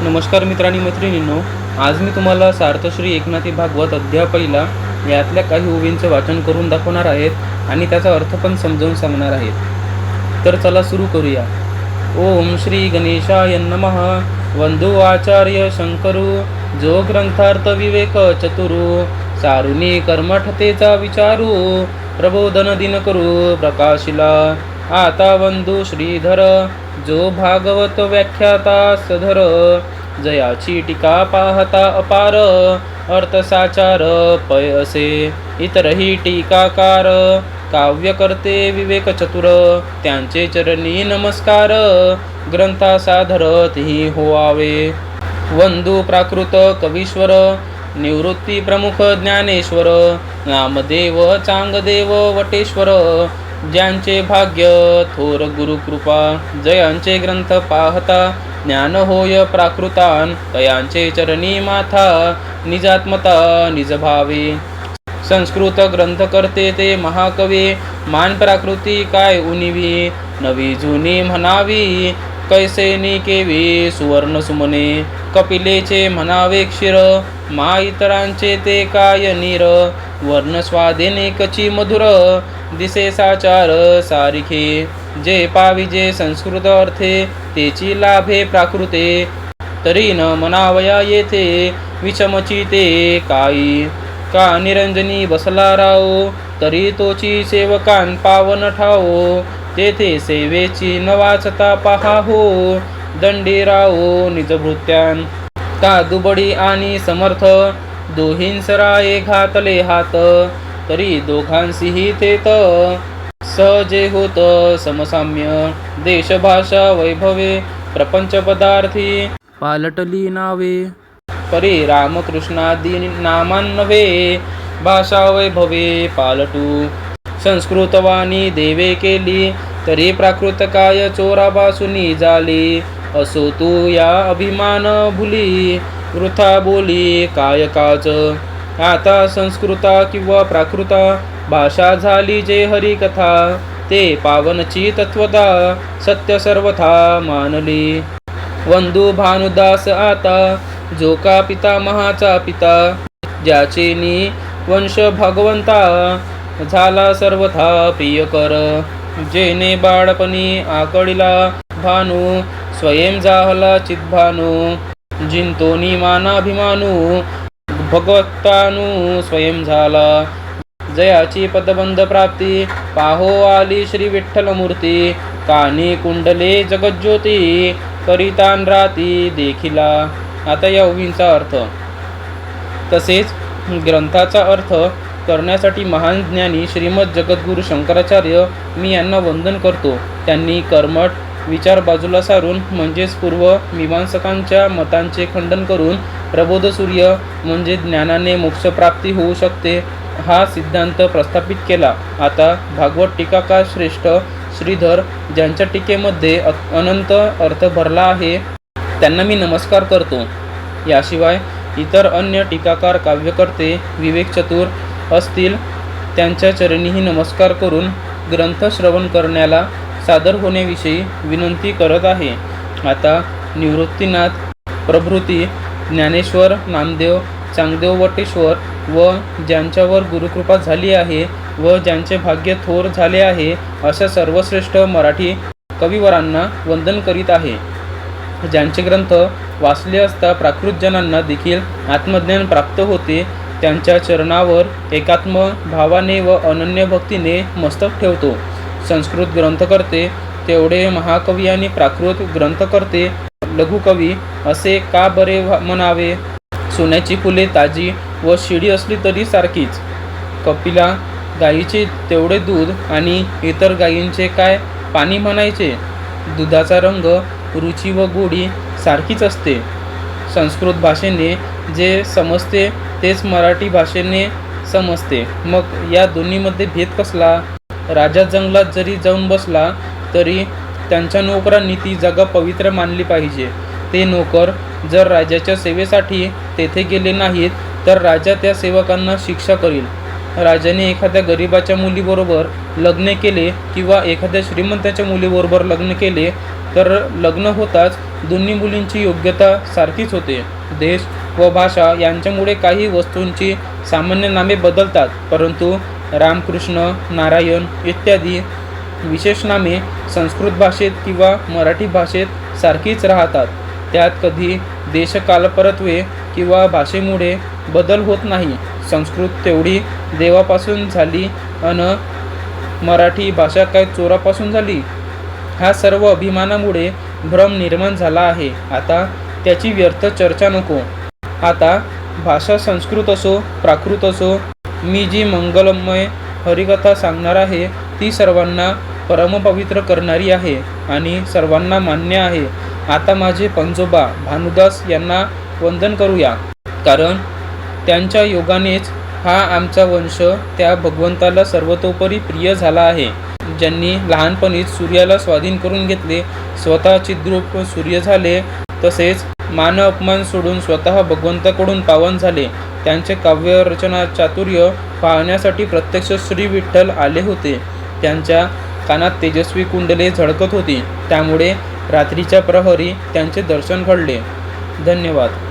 नमस्कार मित्रांनी मैत्रिणींनो, आज मी तुम्हाला सार्थश्री एकनाथी भागवत अध्याय पहिला यातल्या काही ओवींचं वाचन करून दाखवणार आहेत आणि त्याचा अर्थ पण समजावून सांगणार आहेत. तर चला सुरू करूया. ओम श्री गणेशाय नमः. वंदू आचार्य शंकरू, जो ग्रंथार्थ विवेक चतुरू, सारुनी कर्मठतेचा विचारू, प्रबोधन दिन करू प्रकाशिला. आता वंदू श्रीधर, जो भागवत व्याख्याता सधर, जयाची टीका पाहता अपार, अर्थसाचार पय असे इतरही टीकाकार, काव्य करते विवेक चतुर, त्यांचे चरणी नमस्कार, ग्रंथा साधर तेही होवावे. वंदू प्राकृत कवीश्वर, निवृत्ती प्रमुख ज्ञानेश्वर, नामदेव चांगदेव वटेश्वर, ज्यांचे भाग्य थोर गुरुकृपा, जयांचे ग्रंथ पाहता ज्ञान होय प्राकृतान, तयांचे चरणी माथा निजात्मता निजभावे. संस्कृत ग्रंथ करते ते महाकवी, मान प्राकृती काय उनिवी, नवी जुनी म्हणावी कैसे निकेवी सुवर्ण सुमने, कपिलेचे म्हणावे क्षीर, मा इतरांचे ते काय नीर, वर्ण स्वादेने कची मधुर, दिसे साचार सारिखे, जे पाविजे संस्कृत अर्थे, तेची लाभे प्राकृते, तरी न मनावया येथे विषमची ते काही, का निरंजनी बसला राओ, तरी तोची सेवकान पावन ठाओ, तेथे सेवेची न वाचता पहा हो, दंडी राओ निजभृत्यान, का दुबडी आणि समर्थ, दोहींसराये घातले हात, तरी दोघांसीही तेत सहजे होत समसाम्य, देशभाषा वैभवे प्रपंच पदार्थी पालटली नावे, परी रामकृष्णादी नामान्नवे, भाषा वैभवे पालटू, संस्कृतवाणी देवे केली, तरी प्राकृत काय चोराबासुनी झाली, असो तू या अभिमान भुली, वृथा बोली काय काच, आता संस्कृता किंवा प्राकृता, भाषा झाली जे हरिकथा, ते पावनची तत्वता सत्य सर्वथा मानली. वंदू भानुदास आता, जो का पितामहाचा पिता, ज्याचे नि वंश भगवंता, झाला सर्वथा प्रियकर, जेने बाळपणी आकडिला भानू, स्वयं जाहला चिद्भानू, जिंतोनी मानाभिमानू, भगवत्तानू स्वयं झाला, जयाची पदबंध प्राप्ती, पाहो आली श्री विठ्ठल मूर्ती, कानी कुंडले जगज्योती, करितान राती देखिला. आता या ओवींचा अर्थ. तसेच ग्रंथाचा अर्थ करण्यासाठी महान ज्ञानी श्रीमद जगद्गुरु शंकराचार्य मी यांना वंदन करतो. त्यांनी कर्मठ विचार बाजूला सारून म्हणजेच पूर्व मीमांसकांच्या मतांचे खंडन करून प्रबोधसूर्य म्हणजे ज्ञानाने मोक्षप्राप्ती होऊ शकते हा सिद्धांत प्रस्थापित केला. आता भागवत टीकाकार श्रेष्ठ श्रीधर ज्यांच्या टीकेमध्ये अनंत अर्थ भरला आहे त्यांना मी नमस्कार करतो. याशिवाय इतर अन्य टीकाकार काव्यकर्ते विवेक चतुर असतील त्यांच्या चरणीही नमस्कार करून ग्रंथ श्रवण करण्याला सादर होण्याविषयी विनंती करत आहे. आता निवृत्तीनाथ प्रभृती ज्ञानेश्वर नामदेव चांगदेव वटेश्वर व ज्यांच्यावर गुरुकृपा झाली आहे व ज्यांचे भाग्य थोर झाले आहे अशा सर्वश्रेष्ठ मराठी कविवरांना वंदन करीत आहे. ज्यांचे ग्रंथ वाचले असता प्राकृतजनांना देखील आत्मज्ञान प्राप्त होते त्यांच्या चरणावर एकात्म भावाने व अनन्य भक्तीने मस्तक ठेवतो. संस्कृत ग्रंथकर्ते तेवढे महाकवी आणि प्राकृत ग्रंथकर्ते लघुकवी असे का बरे म्हणावे. सोन्याची फुले ताजी व शिडी असली तरी सारखीच. कपिला गायीचे तेवढे दूध आणि इतर गायींचे काय पाणी म्हणायचे. दुधाचा रंग रुची व गोडी सारखीच असते. संस्कृत भाषेने जे समजते तेच मराठी भाषेने समजते. मग या दोन्हीमध्ये भेद कसला. राजा जंगलात जरी जाऊन बसला तरी त्यांच्या नोकरांनी ती जागा पवित्र मानली पाहिजे. ते नोकर जर राजाच्या सेवेसाठी तेथे गेले नाहीत तर राजा त्या सेवकांना शिक्षा करील. राजाने एखाद्या गरिबाच्या मुलीबरोबर लग्न केले किंवा एखाद्या श्रीमंताच्या मुलीबरोबर लग्न केले तर लग्न होताच दोन्ही मुलींची योग्यता सारखीच होते. देश व भाषा यांच्यामुळे काही वस्तूंची सामान्य नामे बदलतात, परंतु रामकृष्ण, नारायण इत्यादी विशेष नामे संस्कृत भाषेत किंवा मराठी भाषेत सारखीच राहतात. त्यात कधी देशकालपरत्वे किंवा भाषेमुळे बदल होत नाही. संस्कृत तेवढी देवापासून झाली अन मराठी भाषा काय चोरापासून झाली? हा सर्व अभिमानामुळे भ्रम निर्माण झाला आहे. आता त्याची व्यर्थ चर्चा नको. आता भाषा संस्कृत असो प्राकृत असो, मी जी मंगलमय हरिकथा सांगणार आहे ती सर्वांना परमपवित्र करणारी आहे आणि सर्वांना मान्य आहे. आता माझे पंजोबा भानुदास यांना वंदन करूया, कारण त्यांच्या योगानेच हा आमचा वंश त्या भगवंताला सर्वतोपरी प्रिय झाला आहे, ज्यांनी लहानपणीच सूर्याला स्वाधीन करून घेतले, स्वतः चिद्रूप सूर्य झाले, तसेच मान अपमान सोडून स्वतः भगवंताकडून पावन झाले. त्यांचे काव्यरचना चातुर्य पाहण्यासाठी प्रत्यक्ष श्री विठ्ठल आले होते. त्यांच्या कानात तेजस्वी कुंडले झळकत होती, त्यामुळे रात्रीच्या प्रहरी त्यांचे दर्शन घडले. धन्यवाद.